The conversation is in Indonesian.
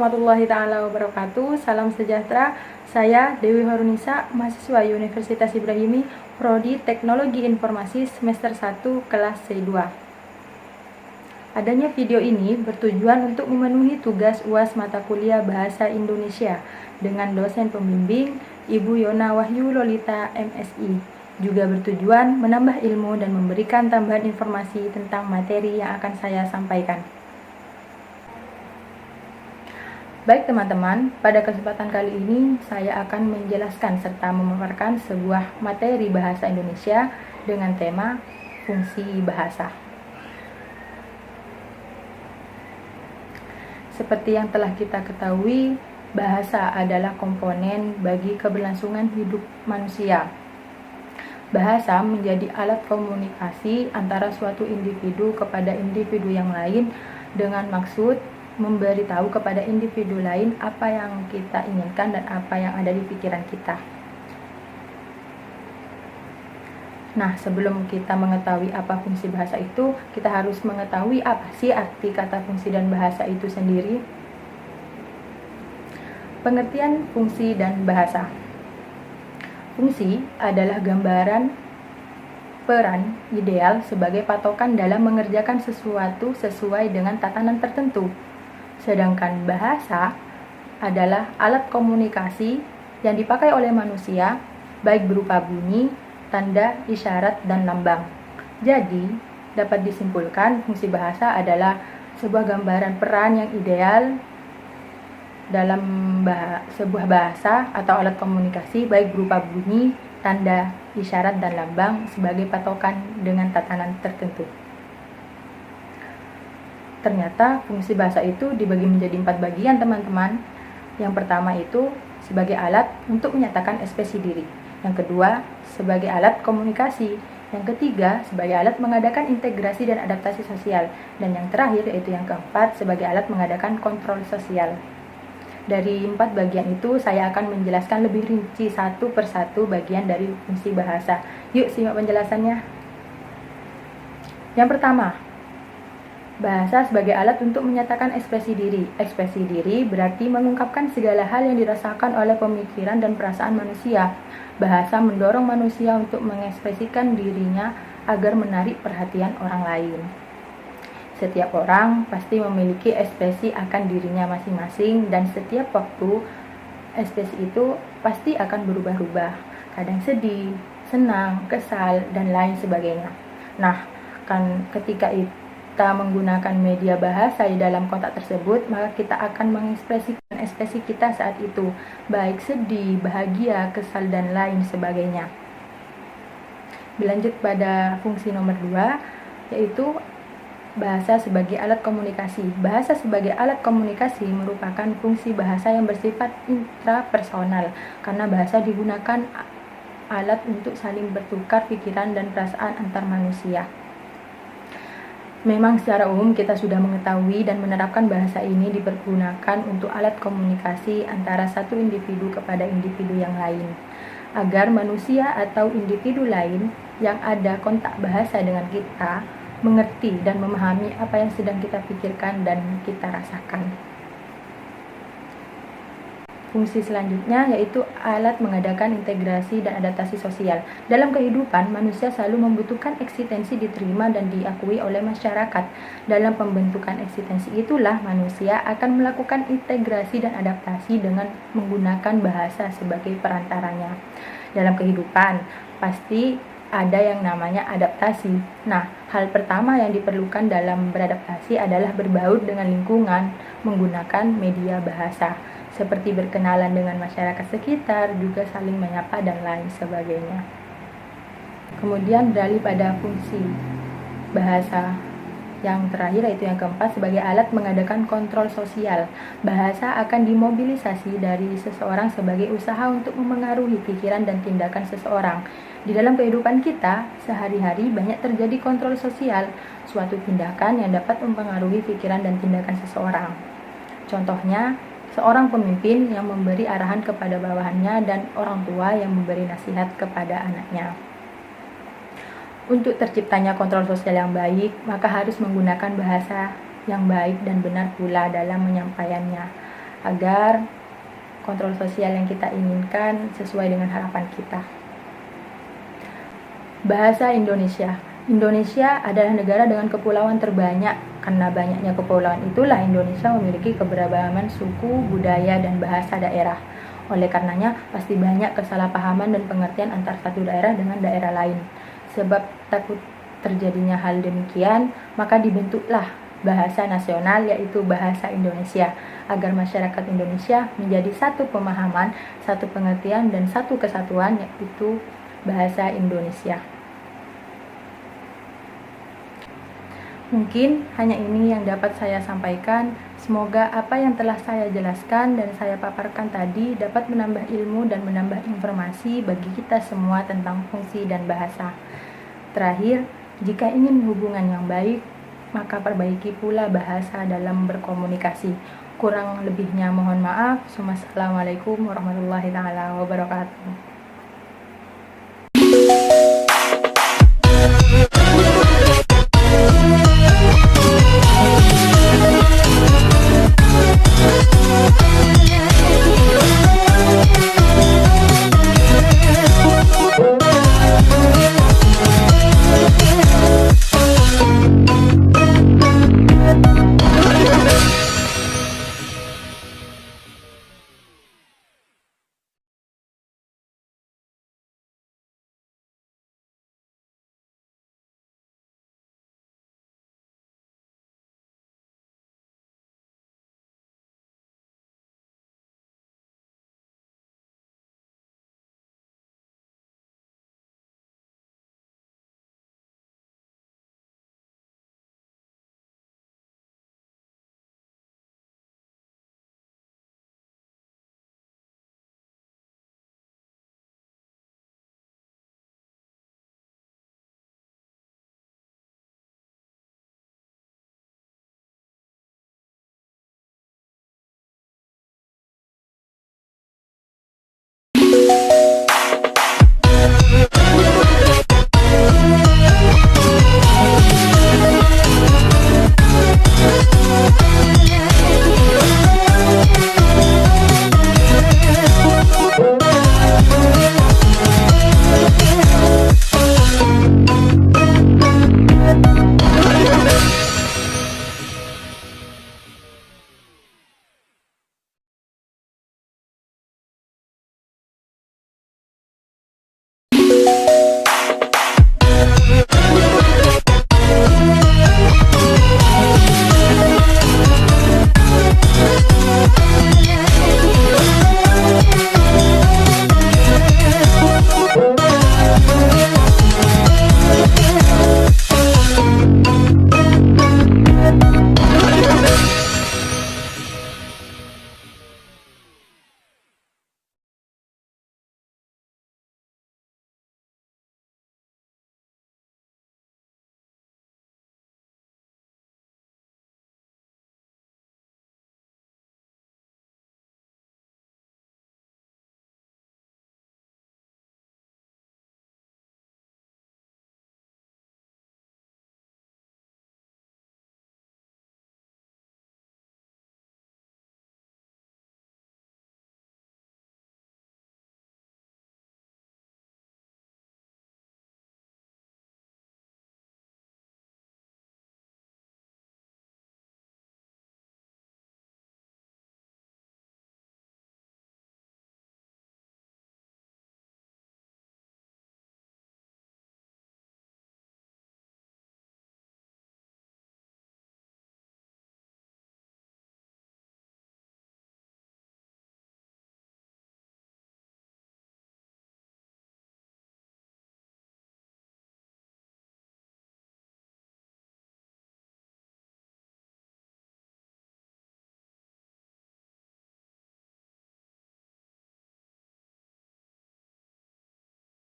warahmatullahi taala wabarakatuh. Salam sejahtera. Saya Dewi Harunisa, mahasiswa Universitas Ibrahimi, Prodi Teknologi Informasi semester 1 kelas C2. Adanya video ini bertujuan untuk memenuhi tugas UAS mata kuliah Bahasa Indonesia dengan dosen pembimbing Ibu Yona Wahyu Lolita MSI. Juga bertujuan menambah ilmu dan memberikan tambahan informasi tentang materi yang akan saya sampaikan. Baik teman-teman, pada kesempatan kali ini saya akan menjelaskan serta memaparkan sebuah materi bahasa Indonesia dengan tema fungsi bahasa. Seperti yang telah kita ketahui, bahasa adalah komponen bagi keberlangsungan hidup manusia. Bahasa menjadi alat komunikasi antara suatu individu kepada individu yang lain dengan maksud memberitahu kepada individu lain apa yang kita inginkan dan apa yang ada di pikiran kita. Nah, sebelum kita mengetahui apa fungsi bahasa itu, kita harus mengetahui apa sih arti kata fungsi dan bahasa itu sendiri. Pengertian fungsi dan bahasa. Fungsi adalah gambaran peran ideal sebagai patokan dalam mengerjakan sesuatu sesuai dengan tatanan tertentu. Sedangkan bahasa adalah alat komunikasi yang dipakai oleh manusia, baik berupa bunyi, tanda, isyarat, dan lambang. Jadi, dapat disimpulkan fungsi bahasa adalah sebuah gambaran peran yang ideal dalam sebuah bahasa atau alat komunikasi, baik berupa bunyi, tanda, isyarat, dan lambang sebagai patokan dengan tatanan tertentu. Ternyata fungsi bahasa itu dibagi menjadi 4 bagian teman-teman. Yang pertama itu sebagai alat untuk menyatakan ekspresi diri. Yang kedua sebagai alat komunikasi. Yang ketiga sebagai alat mengadakan integrasi dan adaptasi sosial. Dan yang terakhir yaitu yang keempat sebagai alat mengadakan kontrol sosial. Dari 4 bagian itu saya akan menjelaskan lebih rinci satu persatu bagian dari fungsi bahasa. Yuk simak penjelasannya. Yang pertama, bahasa sebagai alat untuk menyatakan ekspresi diri. Ekspresi diri berarti mengungkapkan segala hal yang dirasakan oleh pemikiran dan perasaan manusia. Bahasa mendorong manusia untuk mengekspresikan dirinya agar menarik perhatian orang lain. Setiap orang pasti memiliki ekspresi akan dirinya masing-masing dan setiap waktu ekspresi itu pasti akan berubah-ubah. Kadang sedih, senang, kesal, dan lain sebagainya. Nah, ketika kita menggunakan media bahasa di dalam konteks tersebut, maka kita akan mengekspresikan ekspresi kita saat itu, baik sedih, bahagia, kesal, dan lain sebagainya. Berlanjut pada fungsi nomor 2, yaitu bahasa sebagai alat komunikasi. Bahasa sebagai alat komunikasi merupakan fungsi bahasa yang bersifat intrapersonal, karena bahasa digunakan alat untuk saling bertukar pikiran dan perasaan antar manusia. Memang secara umum kita sudah mengetahui dan menerapkan bahasa ini dipergunakan untuk alat komunikasi antara satu individu kepada individu yang lain, agar manusia atau individu lain yang ada kontak bahasa dengan kita mengerti dan memahami apa yang sedang kita pikirkan dan kita rasakan. Fungsi selanjutnya yaitu alat mengadakan integrasi dan adaptasi sosial. Dalam kehidupan, manusia selalu membutuhkan eksistensi diterima dan diakui oleh masyarakat. Dalam pembentukan eksistensi itulah manusia akan melakukan integrasi dan adaptasi dengan menggunakan bahasa sebagai perantaranya. Dalam kehidupan, pasti ada yang namanya adaptasi. Nah, hal pertama yang diperlukan dalam beradaptasi adalah berbaur dengan lingkungan menggunakan media bahasa, seperti berkenalan dengan masyarakat sekitar, juga saling menyapa dan lain sebagainya. Kemudian beralih pada fungsi bahasa yang terakhir, yaitu yang keempat, sebagai alat mengadakan kontrol sosial. Bahasa akan dimobilisasi dari seseorang sebagai usaha untuk memengaruhi pikiran dan tindakan seseorang. Di dalam kehidupan kita, sehari-hari banyak terjadi kontrol sosial, suatu tindakan yang dapat mempengaruhi pikiran dan tindakan seseorang. Contohnya, seorang pemimpin yang memberi arahan kepada bawahannya dan orang tua yang memberi nasihat kepada anaknya. Untuk terciptanya kontrol sosial yang baik, maka harus menggunakan bahasa yang baik dan benar pula dalam menyampaikannya. agar kontrol sosial yang kita inginkan sesuai dengan harapan kita. Bahasa Indonesia. Indonesia adalah negara dengan kepulauan terbanyak. Karena banyaknya kepulauan itulah Indonesia memiliki keberagaman suku, budaya, dan bahasa daerah. Oleh karenanya, pasti banyak kesalahpahaman dan pengertian antar satu daerah dengan daerah lain. Sebab takut terjadinya hal demikian, maka dibentuklah bahasa nasional, yaitu bahasa Indonesia, agar masyarakat Indonesia menjadi satu pemahaman, satu pengertian, dan satu kesatuan, yaitu bahasa Indonesia. Mungkin hanya ini yang dapat saya sampaikan. Semoga apa yang telah saya jelaskan dan saya paparkan tadi dapat menambah ilmu dan menambah informasi bagi kita semua tentang fungsi dan bahasa. Terakhir, jika ingin hubungan yang baik, maka perbaiki pula bahasa dalam berkomunikasi. Kurang lebihnya mohon maaf. Wassalamualaikum warahmatullahi wabarakatuh.